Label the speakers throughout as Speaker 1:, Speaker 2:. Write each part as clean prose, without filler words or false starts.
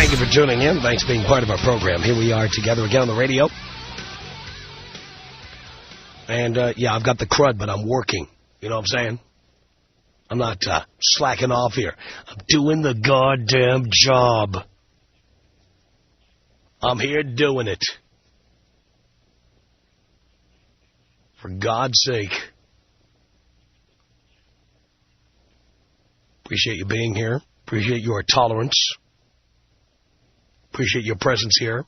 Speaker 1: Thank you for tuning in. Thanks for being part of our program. Here we are together again on the radio. And, yeah, I've got the crud, but I'm working. You know what I'm saying? I'm not slacking off here. I'm doing the goddamn job. I'm here doing it. For God's sake. Appreciate you being here. Appreciate your tolerance. Appreciate your presence here.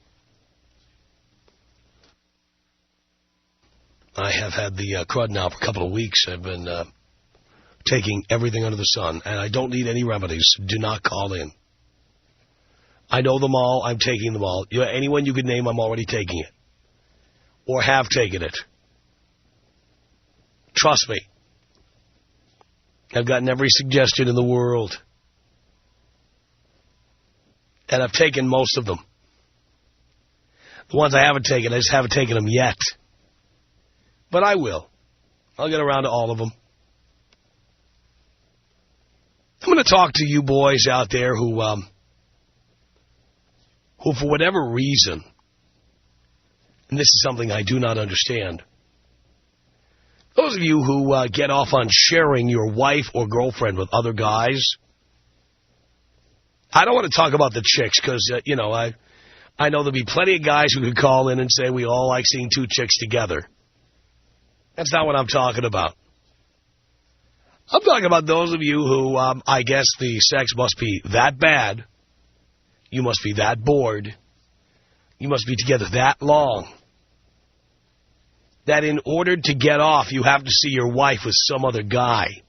Speaker 1: I have had the crud now for a couple of weeks. I've been taking everything under the sun, and I don't need any remedies. Do not call in. I know them all. I'm taking them all. Anyone you could name, I'm already taking it. Or have taken it. Trust me. I've gotten every suggestion in the world. And I've taken most of them. The ones I haven't taken, I just haven't taken them yet. But I will. I'll get around to all of them. I'm going to talk to you boys out there who for whatever reason, and this is something I do not understand, those of you who get off on sharing your wife or girlfriend with other guys, I don't want to talk about the chicks because, you know, I know there'll be plenty of guys who could call in and say we all like seeing two chicks together. That's not what I'm talking about. I'm talking about those of you who, I guess the sex must be that bad. You must be that bored. You must be together that long. That in order to get off, you have to see your wife with some other guy.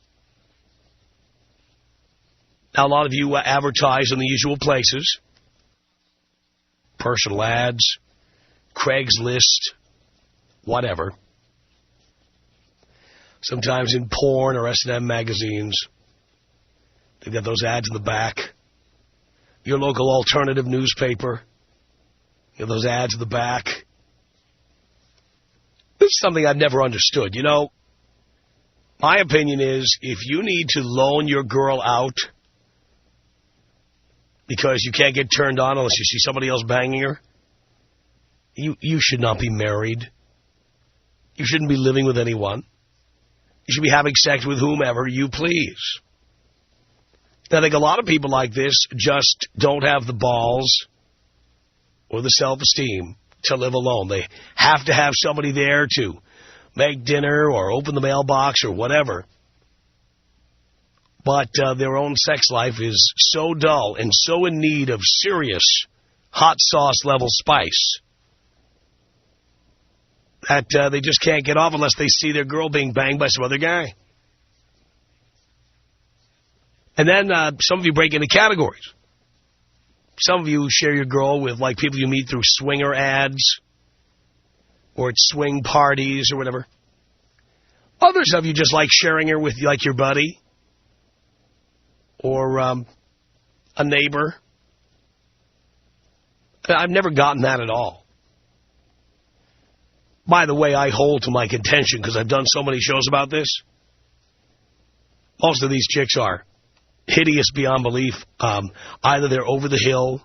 Speaker 1: Now, a lot of you advertise in the usual places. Personal ads, Craigslist, whatever. Sometimes in porn or S&M magazines. They've got those ads in the back. Your local alternative newspaper. You know, those ads in the back. This is something I've never understood. You know, my opinion is if you need to loan your girl out because you can't get turned on unless you see somebody else banging her, you should not be married. You shouldn't be living with anyone. You should be having sex with whomever you please. I think a lot of people like this just don't have the balls or the self-esteem to live alone. They have to have somebody there to make dinner or open the mailbox or whatever. But their own sex life is so dull and so in need of serious hot sauce level spice that they just can't get off unless they see their girl being banged by some other guy. And then some of you break into categories. Some of you share your girl with, like, people you meet through swinger ads or at swing parties or whatever. Others of you just like sharing her with, like, your buddy or a neighbor. I've never gotten that at all. By the way, I hold to my contention because I've done so many shows about this. Most of these chicks are hideous beyond belief. Either they're over the hill,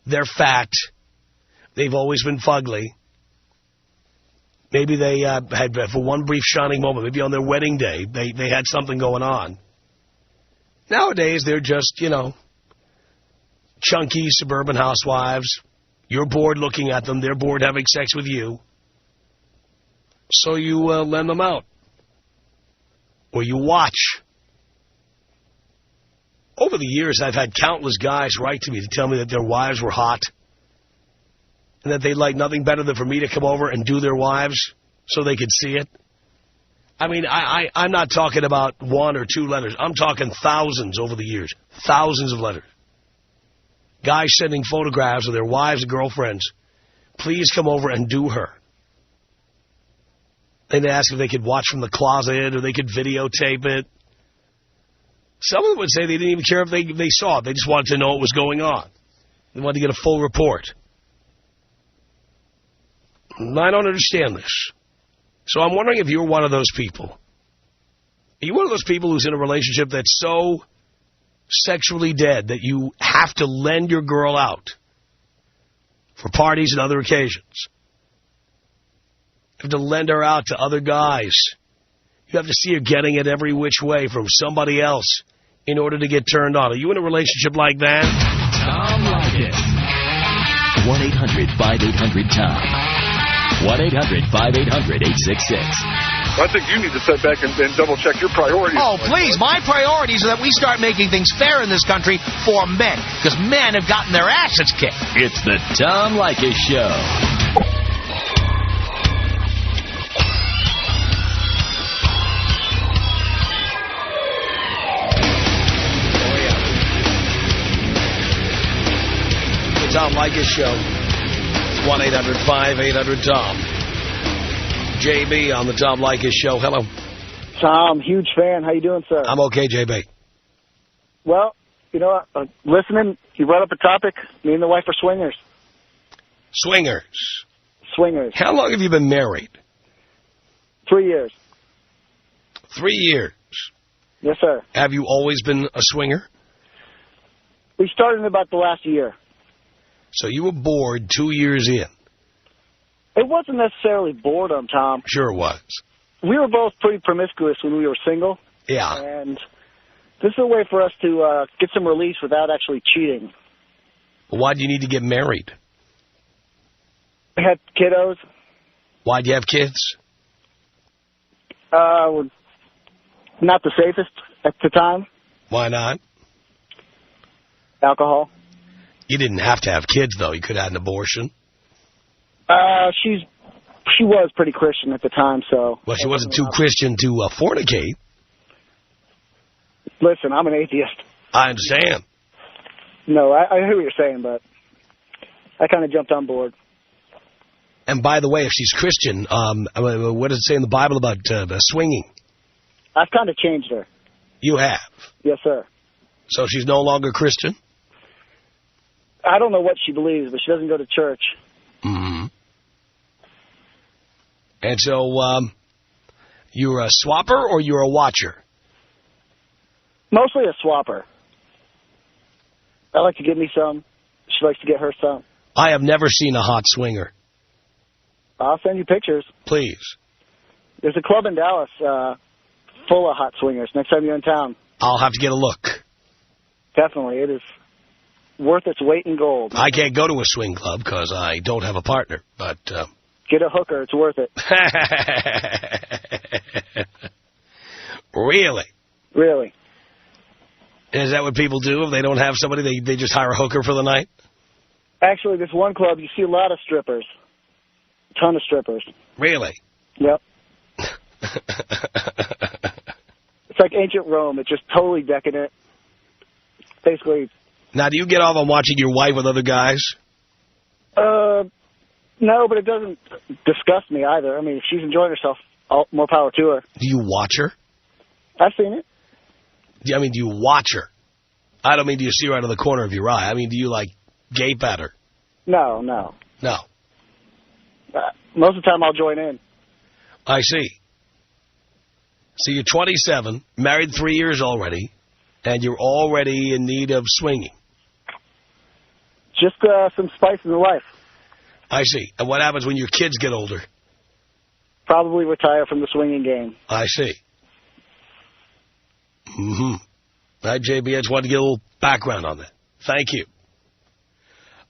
Speaker 1: they're fat, they've always been fugly. Maybe they had, for one brief shining moment, maybe on their wedding day, they had something going on. Nowadays, they're just, you know, chunky suburban housewives. You're bored looking at them. They're bored having sex with you. So you lend them out. Or you watch. Over the years, I've had countless guys write to me to tell me that their wives were hot and that they'd like nothing better than for me to come over and do their wives so they could see it. I mean, I'm not talking about one or two letters. I'm talking thousands over the years. Thousands of letters. Guys sending photographs of their wives and girlfriends. Please come over and do her. They'd ask if they could watch from the closet or they could videotape it. Some of them would say they didn't even care if they saw it. They just wanted to know what was going on. They wanted to get a full report. And I don't understand this. So I'm wondering if you're one of those people. Are you one of those people who's in a relationship that's so sexually dead that you have to lend your girl out for parties and other occasions. You have to lend her out to other guys. You have to see her getting it every which way from somebody else in order to get turned on. Are you in a relationship like that?
Speaker 2: Tom Leykis. 1-800-5800-TOM. 1-800-5800-866.
Speaker 3: I think you need to sit back and double-check your priorities.
Speaker 4: Oh, please. My priorities are that we start making things fair in this country for men, because men have gotten their asses kicked.
Speaker 2: It's the Tom Leykis Show.
Speaker 1: The Tom Leykis Show. 1-800-5800-TOM. JB on the Tom Leykis Show. Hello.
Speaker 5: Tom, huge fan. How you doing, sir?
Speaker 1: I'm okay, JB.
Speaker 5: Well, you know, listening, you brought up a topic. Me and the wife are swingers.
Speaker 1: Swingers.
Speaker 5: Swingers.
Speaker 1: How long have you been married?
Speaker 5: 3 years.
Speaker 1: 3 years.
Speaker 5: Yes, sir.
Speaker 1: Have you always been a swinger?
Speaker 5: We started in about the last year.
Speaker 1: So you were bored 2 years in.
Speaker 5: It wasn't necessarily boredom, Tom.
Speaker 1: Sure was.
Speaker 5: We were both pretty promiscuous when we were single.
Speaker 1: Yeah.
Speaker 5: And this is a way for us to get some release without actually cheating.
Speaker 1: Why do you need to get married?
Speaker 5: We had kiddos.
Speaker 1: Why do you have kids?
Speaker 5: Not the safest at the time.
Speaker 1: Why not?
Speaker 5: Alcohol.
Speaker 1: You didn't have to have kids, though. You could have had an abortion.
Speaker 5: She was pretty Christian at the time, so...
Speaker 1: Well, she wasn't too Christian to fornicate.
Speaker 5: Listen, I'm an atheist.
Speaker 1: I understand.
Speaker 5: No, I hear what you're saying, but I kind of jumped on board.
Speaker 1: And by the way, if she's Christian, what does it say in the Bible about swinging?
Speaker 5: I've kind of changed her.
Speaker 1: You have?
Speaker 5: Yes, sir.
Speaker 1: So she's no longer Christian?
Speaker 5: I don't know what she believes, but she doesn't go to church.
Speaker 1: Mm-hmm. And so, you're a swapper or you're a watcher?
Speaker 5: Mostly a swapper. I like to give me some. She likes to get her some.
Speaker 1: I have never seen a hot swinger.
Speaker 5: I'll send you pictures.
Speaker 1: Please.
Speaker 5: There's a club in Dallas full of hot swingers next time you're in town.
Speaker 1: I'll have to get a look.
Speaker 5: Definitely. It is worth its weight in gold.
Speaker 1: I can't go to a swing club because I don't have a partner, but...
Speaker 5: Get a hooker. It's worth it.
Speaker 1: Really?
Speaker 5: Really.
Speaker 1: Is that what people do? If they don't have somebody, they just hire a hooker for the night?
Speaker 5: Actually, this one club, you see a lot of strippers. A ton of strippers.
Speaker 1: Really?
Speaker 5: Yep. It's like ancient Rome. It's just totally decadent. Basically...
Speaker 1: Now, do you get off on watching your wife with other guys?
Speaker 5: No, but it doesn't disgust me either. I mean, if she's enjoying herself, more power to her.
Speaker 1: Do you watch her?
Speaker 5: I've seen it.
Speaker 1: I mean, do you watch her? I don't mean do you see her out of the corner of your eye. I mean, do you, like, gape at her?
Speaker 5: No.
Speaker 1: No.
Speaker 5: Most of the time, I'll join in.
Speaker 1: I see. So you're 27, married 3 years already, and you're already in need of swinging.
Speaker 5: Just some spice in the life.
Speaker 1: I see. And what happens when your kids get older?
Speaker 5: Probably retire from the swinging game.
Speaker 1: I see. Mm-hmm. All right, JB, I just wanted to get a little background on that. Thank you.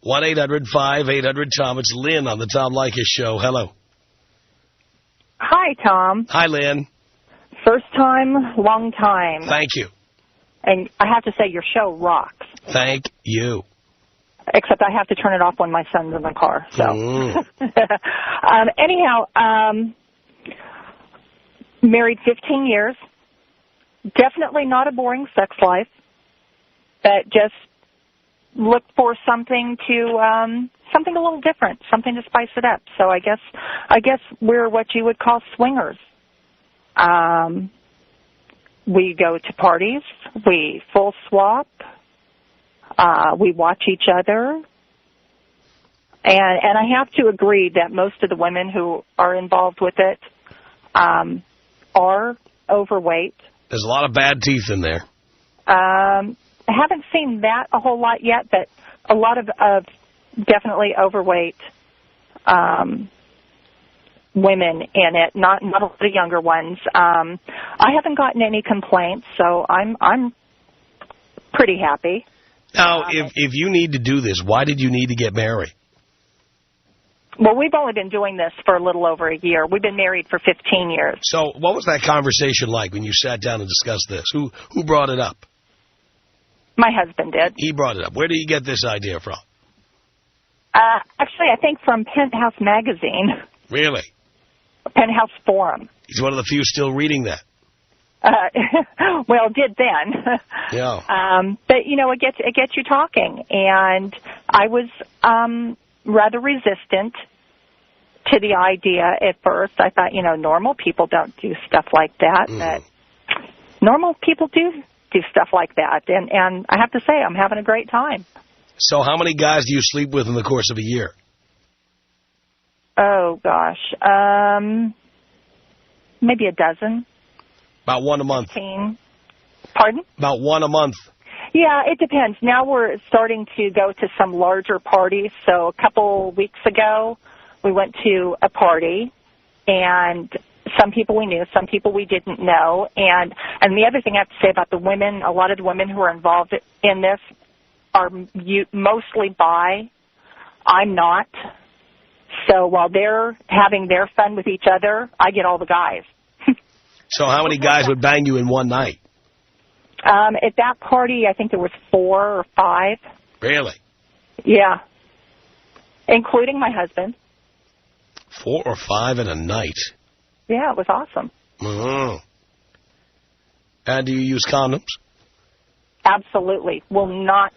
Speaker 1: 1-800-5800-TOM. It's Lynn on the Tom Leykis Show. Hello.
Speaker 6: Hi, Tom.
Speaker 1: Hi, Lynn.
Speaker 6: First time, long time.
Speaker 1: Thank you.
Speaker 6: And I have to say, your show rocks.
Speaker 1: Thank you.
Speaker 6: Except I have to turn it off when my son's in the car. So, anyhow, married 15 years. Definitely not a boring sex life. But just looked for something to something a little different, something to spice it up. So I guess we're what you would call swingers. We go to parties. We full swap. We watch each other. And I have to agree that most of the women who are involved with it are overweight.
Speaker 1: There's a lot of bad teeth in there.
Speaker 6: haven't seen that a whole lot yet, but a lot of definitely overweight women in it, not a lot of younger ones. I haven't gotten any complaints, so I'm pretty happy.
Speaker 1: Now, if you need to do this, why did you need to get married?
Speaker 6: Well, we've only been doing this for a little over a year. We've been married for 15 years.
Speaker 1: So what was that conversation like when you sat down and discussed this? Who brought it up?
Speaker 6: My husband did.
Speaker 1: He brought it up. Where did you get this idea from?
Speaker 6: Actually, I think from Penthouse Magazine.
Speaker 1: Really?
Speaker 6: Penthouse Forum.
Speaker 1: He's one of the few still reading that.
Speaker 6: Well, did then.
Speaker 1: Yeah.
Speaker 6: But, you know, it gets you talking. And I was rather resistant to the idea at first. I thought, you know, normal people don't do stuff like that. But normal people do stuff like that. And I have to say, I'm having a great time.
Speaker 1: So how many guys do you sleep with in the course of a year?
Speaker 6: Oh, gosh. Maybe a dozen.
Speaker 1: About one a month.
Speaker 6: 15. Pardon?
Speaker 1: About one a month.
Speaker 6: Yeah, it depends. Now we're starting to go to some larger parties. So a couple weeks ago, we went to a party, and some people we knew, some people we didn't know. And the other thing I have to say about the women, a lot of the women who are involved in this are mostly bi. I'm not. So while they're having their fun with each other, I get all the guys.
Speaker 1: So how many guys would bang you in one night?
Speaker 6: At that party, I think there was 4 or 5.
Speaker 1: Really?
Speaker 6: Yeah. Including my husband.
Speaker 1: 4 or 5 in a night?
Speaker 6: Yeah, it was awesome.
Speaker 1: Mm-hmm. And do you use condoms?
Speaker 6: Absolutely. Will not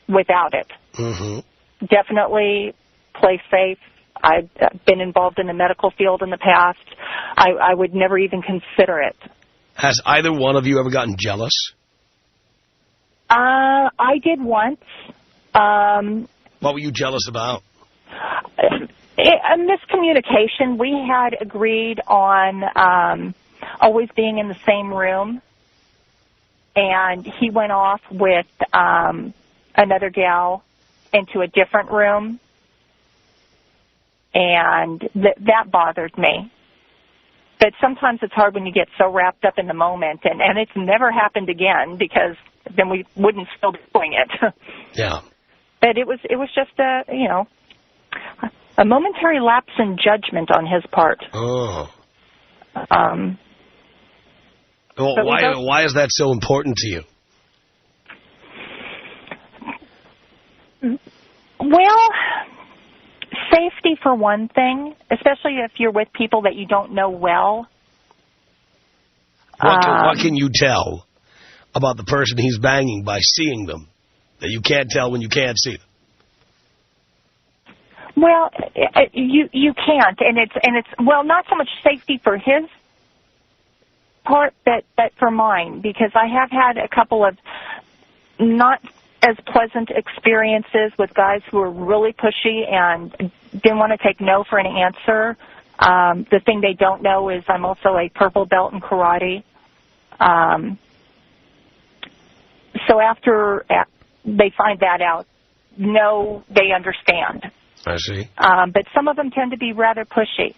Speaker 6: without it.
Speaker 1: Mm-hmm.
Speaker 6: Definitely play safe. I've been involved in the medical field in the past. I would never even consider it.
Speaker 1: Has either one of you ever gotten jealous?
Speaker 6: I did once.
Speaker 1: What were you jealous about?
Speaker 6: A miscommunication. We had agreed on always being in the same room, and he went off with another gal into a different room, and that bothered me. But sometimes it's hard when you get so wrapped up in the moment, and it's never happened again because then we wouldn't still be doing it.
Speaker 1: Yeah.
Speaker 6: But it was just a momentary lapse in judgment on his part.
Speaker 1: Oh. Well, why is that so important to you?
Speaker 6: Well, safety for one thing, especially if you're with people that you don't know well.
Speaker 1: What can you tell about the person he's banging by seeing them that you can't tell when you can't see them?
Speaker 6: Well, you can't, and it's well, not so much safety for his part, but for mine, because I have had a couple of not as pleasant experiences with guys who are really pushy and didn't want to take no for an answer. The thing they don't know is I'm also a purple belt in karate. So after they find that out, no, they understand.
Speaker 1: I see.
Speaker 6: But some of them tend to be rather pushy.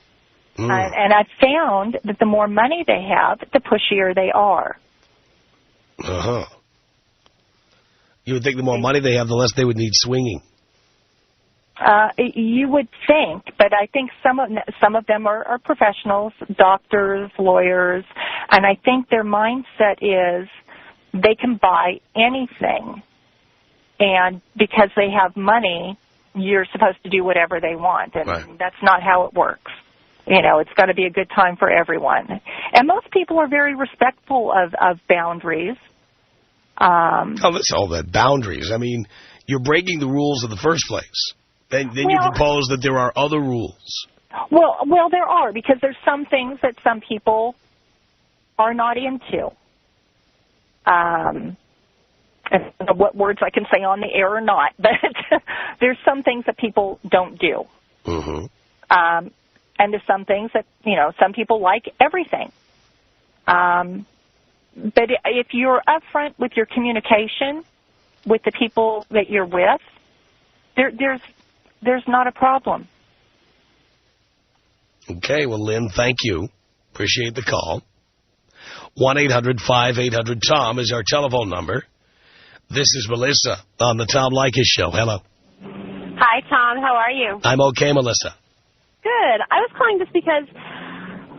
Speaker 6: And I've found that the more money they have, the pushier they are.
Speaker 1: Uh-huh. You would think the more money they have, the less they would need swinging.
Speaker 6: You would think, but I think some of them are professionals, doctors, lawyers, and I think their mindset is they can buy anything, and because they have money, you're supposed to do whatever they want, and
Speaker 1: right.
Speaker 6: That's not how it works. You know, it's got to be a good time for everyone. And most people are very respectful of boundaries.
Speaker 1: That's all that boundaries. I mean, you're breaking the rules in the first place. Then you propose that there are other rules.
Speaker 6: Well, there are, because there's some things that some people are not into. I don't know what words I can say on the air or not, but there's some things that people don't do.
Speaker 1: Mm-hmm.
Speaker 6: And there's some things that, some people like everything. But if you're upfront with your communication with the people that you're with, there's not a problem.
Speaker 1: Okay, well, Lynn, thank you. Appreciate the call. 1-800-5800-TOM is our telephone number. This is Melissa on the Tom Leykis Show. Hello.
Speaker 7: Hi, Tom. How are you?
Speaker 1: I'm okay, Melissa.
Speaker 7: Good. I was calling just because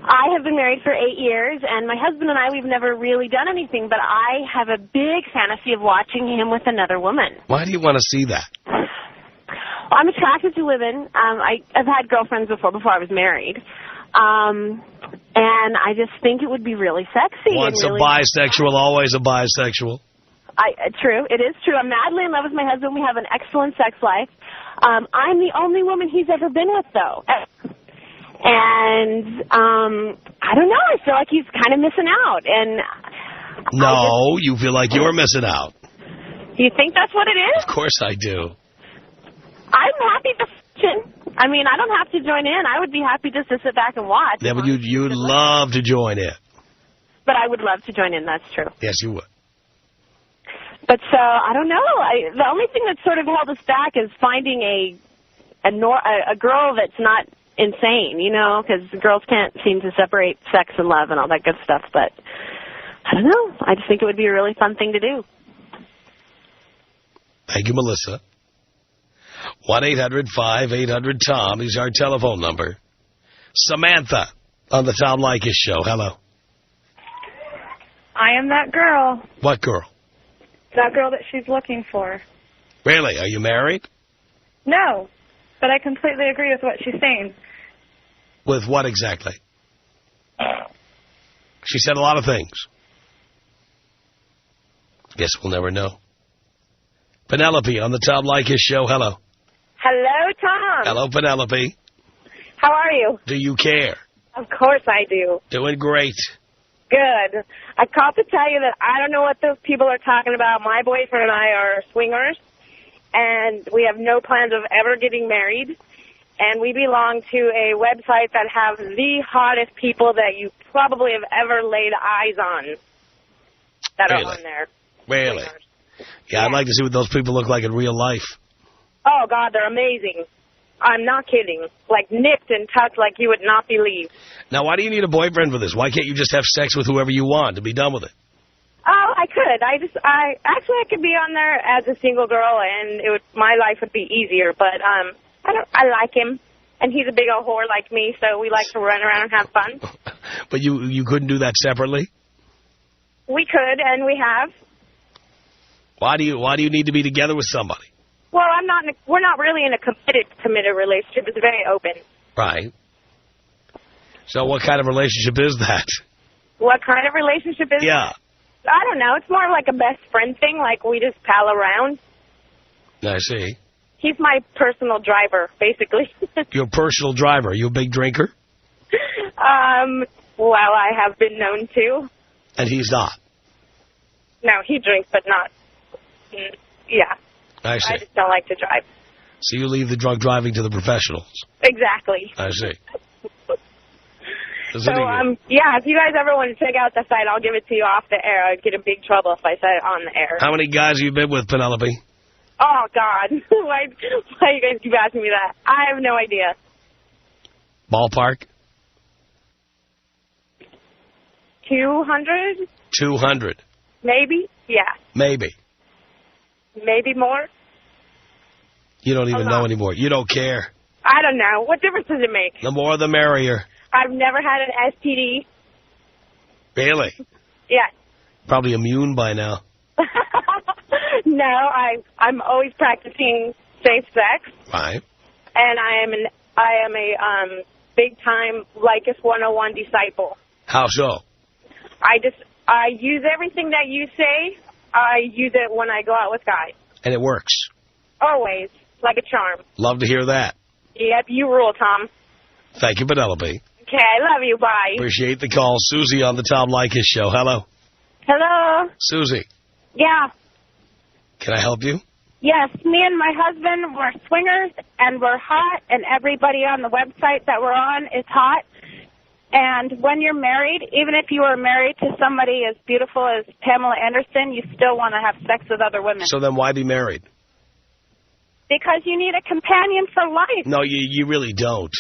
Speaker 7: I have been married for 8 years, and my husband and I, we've never really done anything, but I have a big fantasy of watching him with another woman.
Speaker 1: Why do you want to see that?
Speaker 7: Well, I'm attracted to women. I've had girlfriends before I was married. And I just think it would be really sexy.
Speaker 1: Once
Speaker 7: and really,
Speaker 1: a bisexual, always a bisexual.
Speaker 7: True. It is true. I'm madly in love with my husband. We have an excellent sex life. I'm the only woman he's ever been with, though. And I don't know. I feel like he's kind of missing out. And
Speaker 1: no, you feel like you're missing out.
Speaker 7: Do you think that's what it is?
Speaker 1: Of course I do.
Speaker 7: I'm happy to I mean, I don't have to join in. I would be happy just to sit back and watch.
Speaker 1: Yeah, but you'd love to join in.
Speaker 7: But I would love to join in. That's true.
Speaker 1: Yes, you would.
Speaker 7: But so I don't know. The only thing that's sort of held us back is finding a girl that's not insane, you know, because girls can't seem to separate sex and love and all that good stuff. But I don't know. I just think it would be a really fun thing to do.
Speaker 1: Thank you, Melissa. 1-800-5800-TOM is our telephone number. Samantha on the Tom Leykis Show. Hello.
Speaker 8: I am that girl.
Speaker 1: What girl?
Speaker 8: That girl that she's looking for.
Speaker 1: Really? Are you married?
Speaker 8: No, but I completely agree with what she's saying.
Speaker 1: With what exactly? She said a lot of things. Guess we'll never know. Penelope on the Tom Leykis Show. Hello.
Speaker 9: Hello, Tom.
Speaker 1: Hello, Penelope.
Speaker 9: How are you?
Speaker 1: Do you care?
Speaker 9: Of course I do.
Speaker 1: Doing great.
Speaker 9: Good. I called to tell you that I don't know what those people are talking about. My boyfriend and I are swingers, and we have no plans of ever getting married. And we belong to a website that has the hottest people that you probably have ever laid eyes on that are on there.
Speaker 1: Really? Yeah, I'd like to see what those people look like in real life.
Speaker 9: Oh, God, they're amazing. I'm not kidding. Like nipped and tucked like you would not believe.
Speaker 1: Now, why do you need a boyfriend for this? Why can't you just have sex with whoever you want to be done with it?
Speaker 9: Oh, I could. I could be on there as a single girl, and my life would be easier. But I like him, and he's a big old whore like me, so we like to run around and have fun.
Speaker 1: But you couldn't do that separately?
Speaker 9: We could, and we have.
Speaker 1: Why do you need to be together with somebody?
Speaker 9: Well, we're not really in a committed relationship. It's very open.
Speaker 1: Right. So what kind of relationship is that?
Speaker 9: What kind of relationship is
Speaker 1: Yeah.
Speaker 9: that? I don't know. It's more like a best friend thing, like we just pal around.
Speaker 1: I see.
Speaker 9: He's my personal driver, basically.
Speaker 1: Your personal driver. Are you a big drinker?
Speaker 9: Well, I have been known to.
Speaker 1: And he's not?
Speaker 9: No, he drinks, but not. Yeah.
Speaker 1: I see.
Speaker 9: I just don't like to drive.
Speaker 1: So you leave the drunk driving to the professionals?
Speaker 9: Exactly.
Speaker 1: I see.
Speaker 9: So, yeah, if you guys ever want to check out the site, I'll give it to you off the air. I'd get in big trouble if I said it on the air.
Speaker 1: How many guys have you been with, Penelope?
Speaker 9: Oh, God. Why you guys keep asking me that? I have no idea.
Speaker 1: Ballpark?
Speaker 9: 200?
Speaker 1: 200.
Speaker 9: Maybe? Yeah.
Speaker 1: Maybe.
Speaker 9: Maybe more?
Speaker 1: You don't even know anymore. You don't care.
Speaker 9: I don't know. What difference does it make?
Speaker 1: The more the merrier.
Speaker 9: I've never had an STD.
Speaker 1: Really?
Speaker 9: Yeah.
Speaker 1: Probably immune by now.
Speaker 9: No, I'm always practicing safe sex.
Speaker 1: Right.
Speaker 9: And I am a big-time Leykis 101 disciple.
Speaker 1: How so?
Speaker 9: I use everything that you say. I use it when I go out with guys.
Speaker 1: And it works?
Speaker 9: Always. Like a charm.
Speaker 1: Love to hear that.
Speaker 9: Yep, you rule, Tom.
Speaker 1: Thank you, Penelope.
Speaker 9: Okay, I love you. Bye.
Speaker 1: Appreciate the call. Susie on the Tom Leykis Show. Hello.
Speaker 10: Hello.
Speaker 1: Susie.
Speaker 10: Yeah.
Speaker 1: Can I help you?
Speaker 10: Yes, me and my husband, we're swingers, and we're hot, and everybody on the website that we're on is hot. And when you're married, even if you are married to somebody as beautiful as Pamela Anderson, you still want to have sex with other women.
Speaker 1: So then why be married?
Speaker 10: Because you need a companion for life.
Speaker 1: No, you really don't.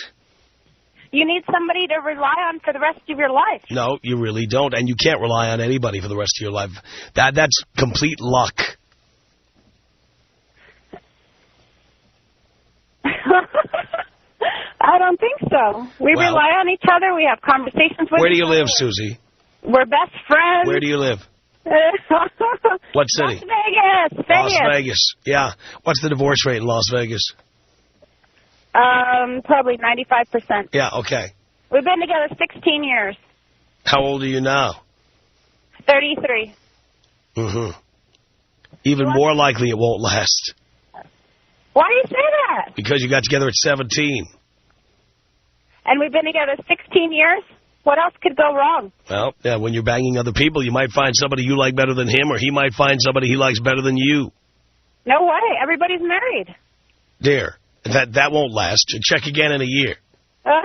Speaker 10: You need somebody to rely on for the rest of your life.
Speaker 1: No, you really don't. And you can't rely on anybody for the rest of your life. That's complete luck.
Speaker 10: I don't think so. We rely on each other. We have conversations with
Speaker 1: Where do
Speaker 10: each
Speaker 1: you
Speaker 10: other.
Speaker 1: live, Susie?
Speaker 10: We're best friends.
Speaker 1: Where do you live? What city?
Speaker 10: Las Vegas.
Speaker 1: Las Vegas. Yeah. What's the divorce rate in Las Vegas?
Speaker 10: Probably 95%.
Speaker 1: Yeah, okay.
Speaker 10: We've been together 16 years.
Speaker 1: How old are you now?
Speaker 10: 33.
Speaker 1: Mm-hmm. Even more likely it won't last.
Speaker 10: Why do you say that?
Speaker 1: Because you got together at 17.
Speaker 10: And we've been together 16 years? What else could go wrong?
Speaker 1: Well, yeah, when you're banging other people, you might find somebody you like better than him, or he might find somebody he likes better than you.
Speaker 10: No way. Everybody's married.
Speaker 1: Dear, that won't last. Check again in a year.
Speaker 10: All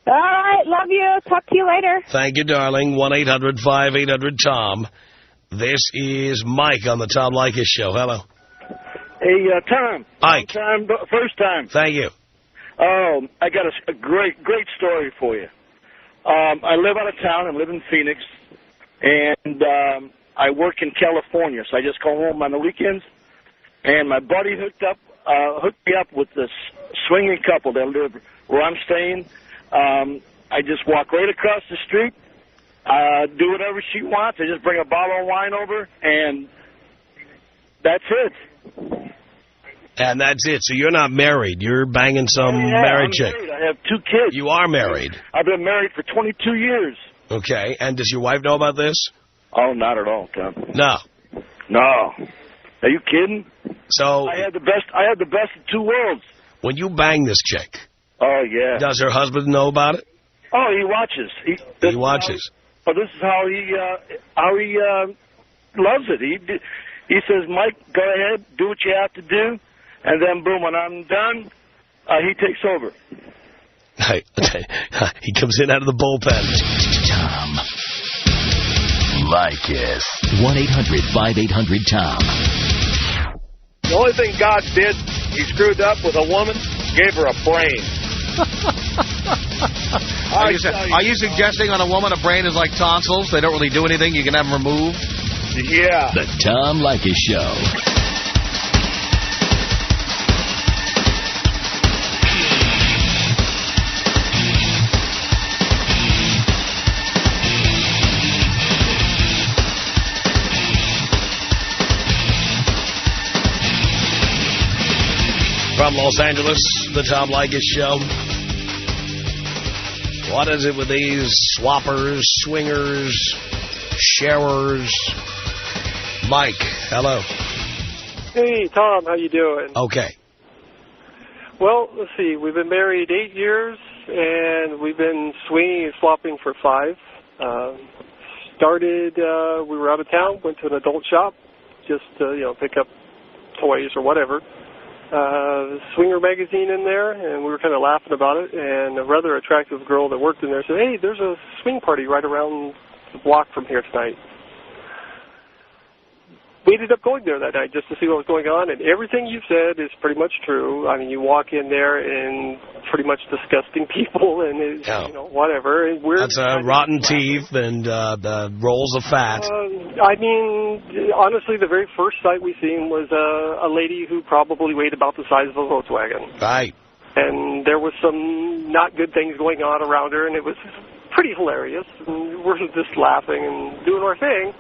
Speaker 10: right. Love you. Talk to you later.
Speaker 1: Thank you, darling. 1-800-5800-TOM. This is Mike on the Tom Leykis Show. Hello.
Speaker 5: Hey, Tom.
Speaker 1: Ike.
Speaker 5: First time.
Speaker 1: Thank you.
Speaker 5: I got a great story for you. I live out of town. I live in Phoenix, and I work in California, so I just go home on the weekends. And my buddy hooked me up with this swinging couple that live where I'm staying. I just walk right across the street, do whatever she wants. I just bring a bottle of wine over, and that's it.
Speaker 1: And that's it. So you're not married. You're banging some married chick.
Speaker 5: Married. I have 2 kids.
Speaker 1: You are married.
Speaker 5: I've been married for 22 years.
Speaker 1: Okay. And does your wife know about this?
Speaker 5: Oh, not at all, Tom.
Speaker 1: No.
Speaker 5: No. Are you kidding?
Speaker 1: So
Speaker 5: I had the best of 2 worlds.
Speaker 1: When you bang this chick,
Speaker 5: oh yeah,
Speaker 1: does her husband know about it?
Speaker 5: Oh, he watches. He
Speaker 1: watches.
Speaker 5: This is how he loves it. He says, Mike, go ahead, do what you have to do, and then boom, when I'm done, he takes over.
Speaker 1: He comes in out of the bullpen.
Speaker 2: Tom Leykis. 1-800-5800-TOM.
Speaker 3: The only thing God did, he screwed up with a woman, gave her a brain.
Speaker 4: Are you suggesting on a woman a brain is like tonsils? They don't really do anything. You can have them removed?
Speaker 3: Yeah.
Speaker 2: The Tom Leykis Show.
Speaker 1: From Los Angeles, the Tom Leykis Show. What is it with these swappers, swingers, sharers? Mike, hello.
Speaker 11: Hey, Tom, how you doing?
Speaker 1: Okay.
Speaker 11: Well, let's see. We've been married 8 years, and we've been swinging and swapping for 5. We were out of town, went to an adult shop, just to, pick up toys or whatever. Swinger magazine in there, and we were kind of laughing about it, and a rather attractive girl that worked in there said, hey, there's a swing party right around the block from here tonight. We ended up going there that night just to see what was going on, and everything you said is pretty much true. I mean, you walk in there and pretty much disgusting people and it's, whatever. And
Speaker 1: that's rotten teeth and the rolls of fat.
Speaker 11: Honestly, the very first sight we seen was a lady who probably weighed about the size of a Volkswagen.
Speaker 1: Right.
Speaker 11: And there was some not good things going on around her, and it was pretty hilarious. And we're just laughing and doing our thing.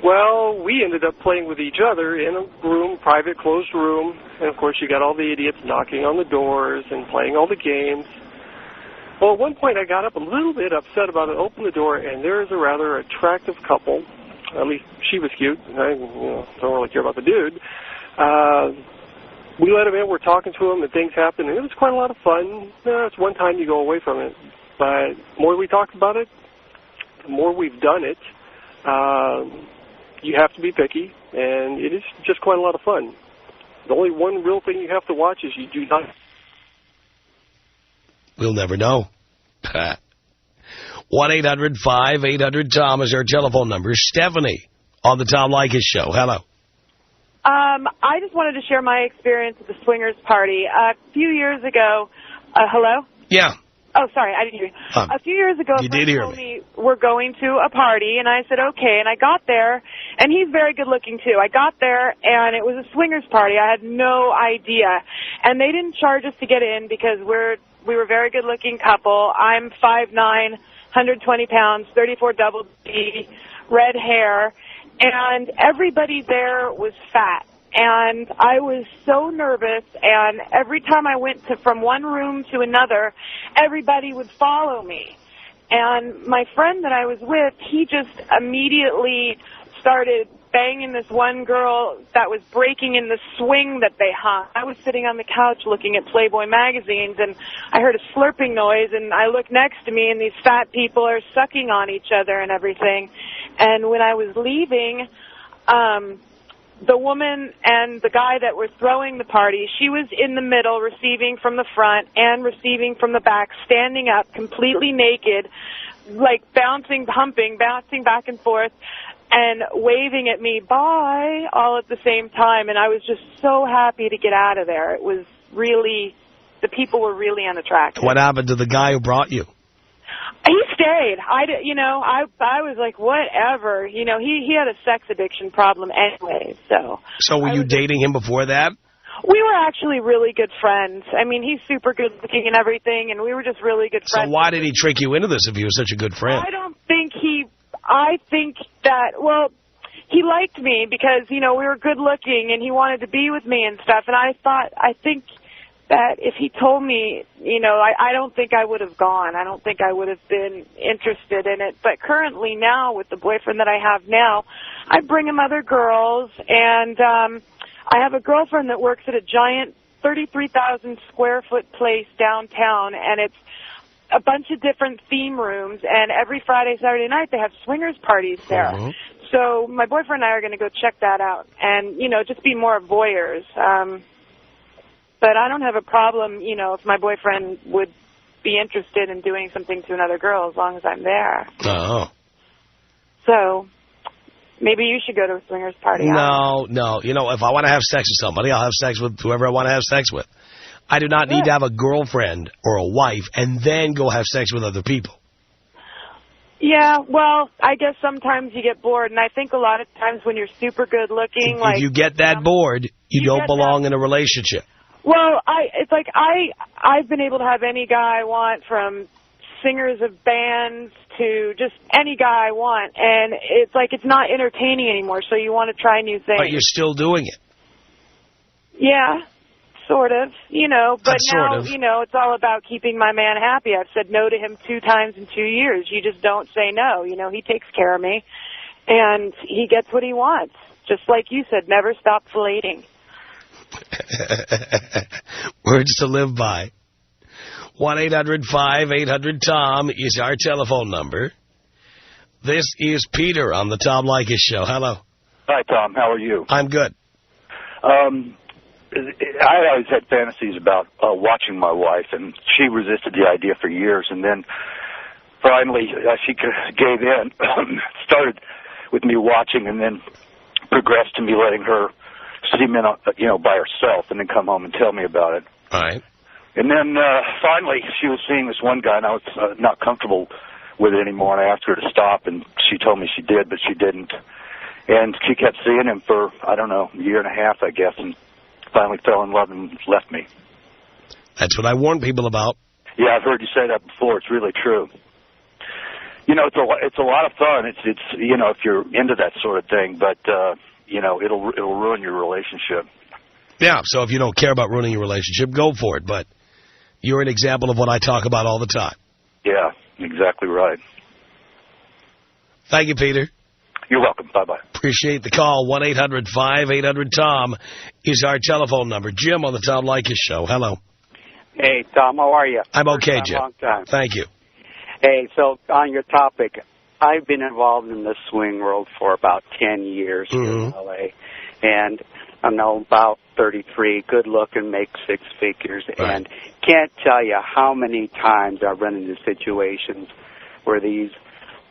Speaker 11: Well, we ended up playing with each other in a room, private, closed room. And, of course, you got all the idiots knocking on the doors and playing all the games. Well, at one point I got up a little bit upset about it, opened the door, and there is a rather attractive couple. At least she was cute. And I don't really care about the dude. We let him in. We're talking to him, and things happened. And it was quite a lot of fun. It's one time you go away from it. But the more we talked about it, the more we've done it. You have to be picky, and it is just quite a lot of fun. The only one real thing you have to watch is you do not...
Speaker 1: We'll never know. 1-800-5800-TOM is our telephone number. Stephanie on the Tom Leykis Show. Hello.
Speaker 12: I just wanted to share my experience at the swingers party. A few years ago, hello?
Speaker 1: Yeah.
Speaker 12: Oh, sorry, I didn't hear you. A few years ago,
Speaker 1: you
Speaker 12: a friend
Speaker 1: did hear
Speaker 12: told me we're going to a party, and I said, okay, and I got there, and he's very good-looking, too. I got there, and it was a swingers party. I had no idea, and they didn't charge us to get in because we were a very good-looking couple. I'm 5'9", 120 pounds, 34 double D, red hair, and everybody there was fat. And I was so nervous, and every time I went from one room to another, everybody would follow me. And my friend that I was with, he just immediately started banging this one girl that was breaking in the swing that they hung. I was sitting on the couch looking at Playboy magazines, and I heard a slurping noise, and I looked next to me, and these fat people are sucking on each other and everything. And when I was leaving, the woman and the guy that were throwing the party, she was in the middle, receiving from the front and receiving from the back, standing up, completely naked, like bouncing back and forth, and waving at me, bye, all at the same time. And I was just so happy to get out of there. It was really, the people were really unattractive.
Speaker 1: What happened to the guy who brought you?
Speaker 12: He stayed. I was like, whatever. You know, he had a sex addiction problem anyway, so.
Speaker 1: So were you dating him before that?
Speaker 12: We were actually really good friends. I mean, he's super good looking and everything, and we were just really good friends.
Speaker 1: So why did he trick you into this if he was such a good friend?
Speaker 12: I think that, well, he liked me because, you know, we were good looking and he wanted to be with me and stuff, and I think that if he told me, you know, I don't think I would have gone. I don't think I would have been interested in it. But currently now, with the boyfriend that I have now, I bring him other girls, and I have a girlfriend that works at a giant 33,000 square foot place downtown, and it's a bunch of different theme rooms, and every Friday, Saturday night, they have swingers parties there. Mm-hmm. So my boyfriend and I are going to go check that out and, you know, just be more voyeurs. But I don't have a problem, you know, if my boyfriend would be interested in doing something to another girl as long as I'm there.
Speaker 1: Oh.
Speaker 12: So maybe you should go to a swingers party.
Speaker 1: No. You know, if I want to have sex with somebody, I'll have sex with whoever I want to have sex with. I do not need to have a girlfriend or a wife and then go have sex with other people.
Speaker 12: Yeah, well, I guess sometimes you get bored, and I think a lot of times when you're super good looking,
Speaker 1: if you get that bored, you don't belong in a relationship.
Speaker 12: Well, I've been able to have any guy I want, from singers of bands to just any guy I want, and it's like it's not entertaining anymore, so you want to try new things.
Speaker 1: But you're still doing it.
Speaker 12: Yeah, sort of, you know, but now, you know, it's all about keeping my man happy. I've said no to him 2 times in 2 years. You just don't say no. You know, he takes care of me, and he gets what he wants. Just like you said, never stop filleting.
Speaker 1: Words to live by. 1-800-5800-TOM is our telephone number. This is Peter on the Tom Leykis Show. Hello.
Speaker 13: Hi, Tom. How are you?
Speaker 1: I'm good.
Speaker 13: I always had fantasies about watching my wife, and she resisted the idea for years, and then finally she gave in, started with me watching, and then progressed to me letting her see men, you know, by herself, and then come home and tell me about it.
Speaker 1: All right.
Speaker 13: And then finally she was seeing this one guy, and I was not comfortable with it anymore, and I asked her to stop, and she told me she did, but she didn't. And she kept seeing him for, I don't know, a year and a half, I guess, and finally fell in love and left me.
Speaker 1: That's what I warn people about.
Speaker 13: Yeah, I've heard you say that before. It's really true. You know, it's a lot of fun. It's you know, if you're into that sort of thing, but you know, it'll ruin your relationship.
Speaker 1: Yeah, so if you don't care about ruining your relationship, go for it. But you're an example of what I talk about all the time.
Speaker 13: Yeah, exactly right.
Speaker 1: Thank you, Peter.
Speaker 13: You're welcome. Bye-bye.
Speaker 1: Appreciate the call. 1-800-5800-TOM is our telephone number. Jim on the Tom Leykis Show. Hello.
Speaker 14: Hey, Tom. How are you?
Speaker 1: I'm okay, Jim.
Speaker 14: Long time.
Speaker 1: Thank you.
Speaker 14: Hey, so on your topic, I've been involved in the swing world for about 10 years here in L.A., and I'm now about 33, good looking, make six figures, and can't tell you how many times I've run into situations where these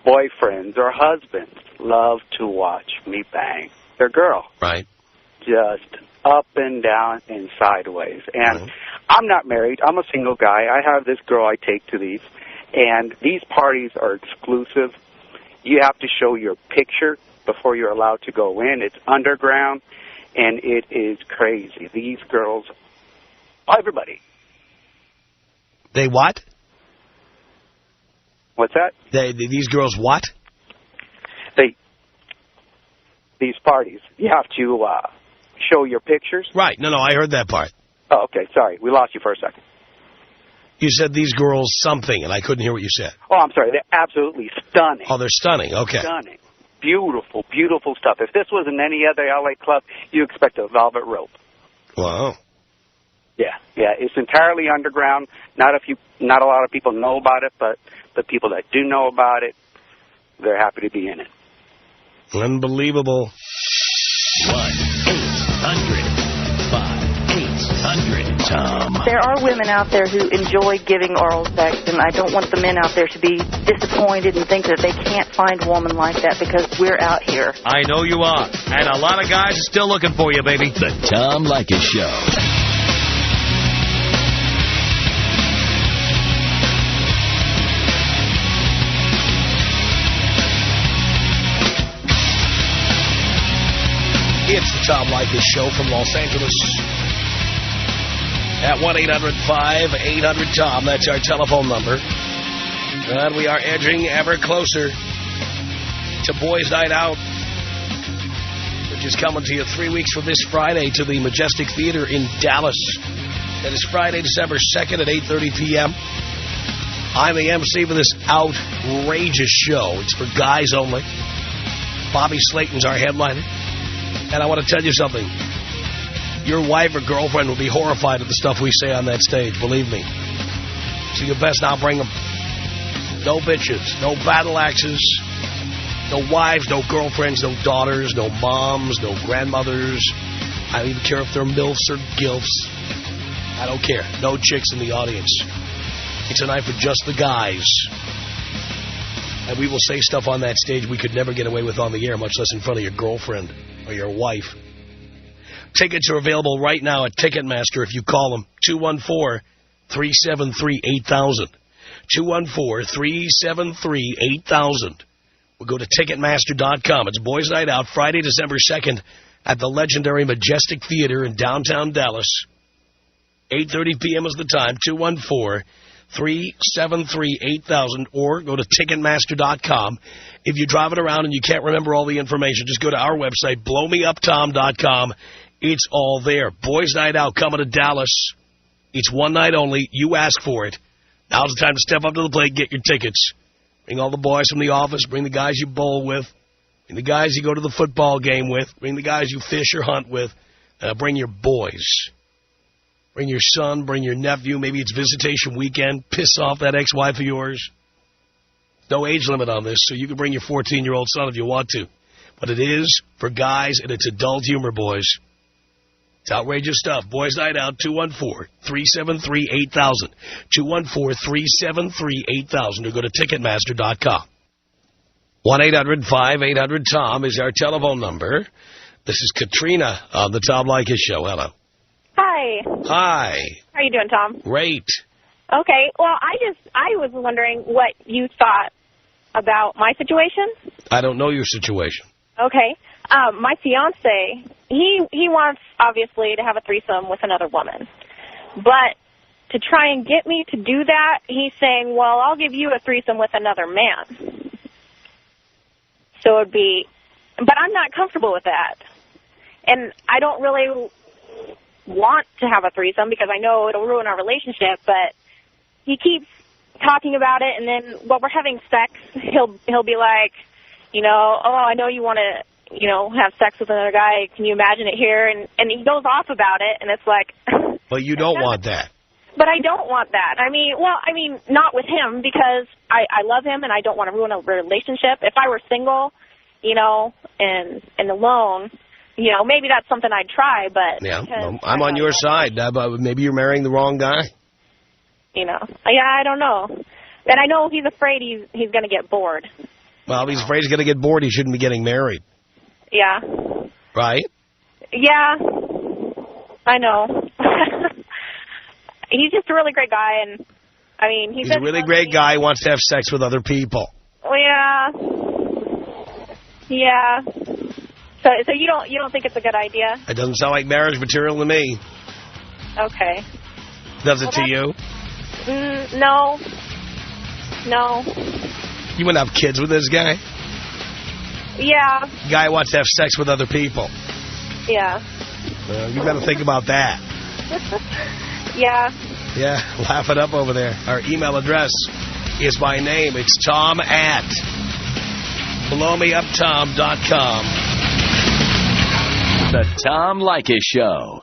Speaker 14: boyfriends or husbands love to watch me bang their girl.
Speaker 1: Right.
Speaker 14: Just up and down and sideways. And I'm not married. I'm a single guy. I have this girl I take to these, and these parties are exclusive. You have to show your picture before you're allowed to go in. It's underground, and it is crazy. These girls, everybody.
Speaker 1: They what?
Speaker 14: What's that?
Speaker 1: These girls what?
Speaker 14: These parties, you have to show your pictures.
Speaker 1: Right. No, I heard that part.
Speaker 14: Oh, okay. Sorry. We lost you for a second.
Speaker 1: You said these girls something, and I couldn't hear what you said.
Speaker 14: Oh, I'm sorry. They're absolutely stunning.
Speaker 1: Oh, they're stunning. Okay.
Speaker 14: Stunning. Beautiful, beautiful stuff. If this was in any other L.A. club, you expect a velvet rope.
Speaker 1: Wow.
Speaker 14: Yeah. It's entirely underground. Not a lot of people know about it, but the people that do know about it, they're happy to be in it.
Speaker 1: Unbelievable.
Speaker 2: 1-800-5800-TOM.
Speaker 15: There are women out there who enjoy giving oral sex, and I don't want the men out there to be disappointed and think that they can't find a woman like that because we're out here.
Speaker 4: I know you are. And a lot of guys are still looking for you, baby.
Speaker 2: The Tom Leykis Show.
Speaker 1: It's the Tom Leykis Show from Los Angeles at 1-800-5800-TOM. That's our telephone number. And we are edging ever closer to Boys Night Out, which is coming to you 3 weeks from this Friday to the Majestic Theater in Dallas. That is Friday, December 2nd at 8:30 p.m. I'm the MC for this outrageous show. It's for guys only. Bobby Slayton's our headliner. And I want to tell you something. Your wife or girlfriend will be horrified at the stuff we say on that stage, believe me. So you best not bring them. No bitches, no battle axes, no wives, no girlfriends, no daughters, no moms, no grandmothers. I don't even care if they're MILFs or GILFs. I don't care. No chicks in the audience. It's a night for just the guys. And we will say stuff on that stage we could never get away with on the air, much less in front of your girlfriend or your wife. Tickets are available right now at Ticketmaster if you call them. 214-373-8000. 214-373-8000. We'll go to Ticketmaster.com. It's Boys Night Out, Friday, December 2nd at the legendary Majestic Theater in downtown Dallas. 8:30 p.m. is the time. 214-373-8000, or go to Ticketmaster.com. If you're driving around and you can't remember all the information, just go to our website, blowmeuptom.com. It's all there. Boys Night Out coming to Dallas. It's one night only. You ask for it. Now's the time to step up to the plate and get your tickets. Bring all the boys from the office. Bring the guys you bowl with. Bring the guys you go to the football game with. Bring the guys you fish or hunt with. Bring your boys. Bring your son, bring your nephew. Maybe it's visitation weekend. Piss off that ex-wife of yours. No age limit on this, so you can bring your 14-year-old son if you want to. But it is for guys, and it's adult humor, boys. It's outrageous stuff. Boys Night Out, 214-373-8000. 214-373-8000, or go to Ticketmaster.com. 1-800-5800-TOM is our telephone number. This is Katrina on the Tom Leykis Show. Hello.
Speaker 7: Hi.
Speaker 1: Hi.
Speaker 7: How are you doing, Tom?
Speaker 1: Great.
Speaker 7: Okay. Well, I was wondering what you thought about my situation.
Speaker 1: I don't know your situation.
Speaker 7: Okay. My fiance, he wants, obviously, to have a threesome with another woman. But to try and get me to do that, he's saying, well, I'll give you a threesome with another man. So it'd be, but I'm not comfortable with that. And I don't really want to have a threesome because I know it'll ruin our relationship, but he keeps talking about it, and then while we're having sex, he'll be like, oh, I know you want to, have sex with another guy. Can you imagine it here? And he goes off about it, and it's like...
Speaker 1: But you don't want that.
Speaker 7: But I don't want that. I mean, not with him, because I love him, and I don't want to ruin a relationship. If I were single, and alone, you know, maybe that's something I'd try, but...
Speaker 1: Yeah, well, I'm on your side, but maybe you're marrying the wrong guy.
Speaker 7: You know, yeah, I don't know. And I know he's afraid he's going to get bored.
Speaker 1: Well, if he's afraid he's going to get bored, he shouldn't be getting married.
Speaker 7: Yeah.
Speaker 1: Right?
Speaker 7: Yeah, I know. He's just a really great guy, and, I mean...
Speaker 1: He's a really great guy, wants to have sex with other people.
Speaker 7: Well, yeah. Yeah. So you don't think it's a good idea?
Speaker 1: It doesn't sound like marriage material to me.
Speaker 7: Okay.
Speaker 1: Does it to you?
Speaker 7: No. No.
Speaker 1: You wouldn't have kids with this guy?
Speaker 7: Yeah.
Speaker 1: Guy wants to have sex with other people.
Speaker 7: Yeah.
Speaker 1: You got to think about that.
Speaker 7: Yeah.
Speaker 1: Yeah, laugh it up over there. Our email address is my name. It's Tom at blowmeuptom.com.
Speaker 2: The Tom Leykis Show.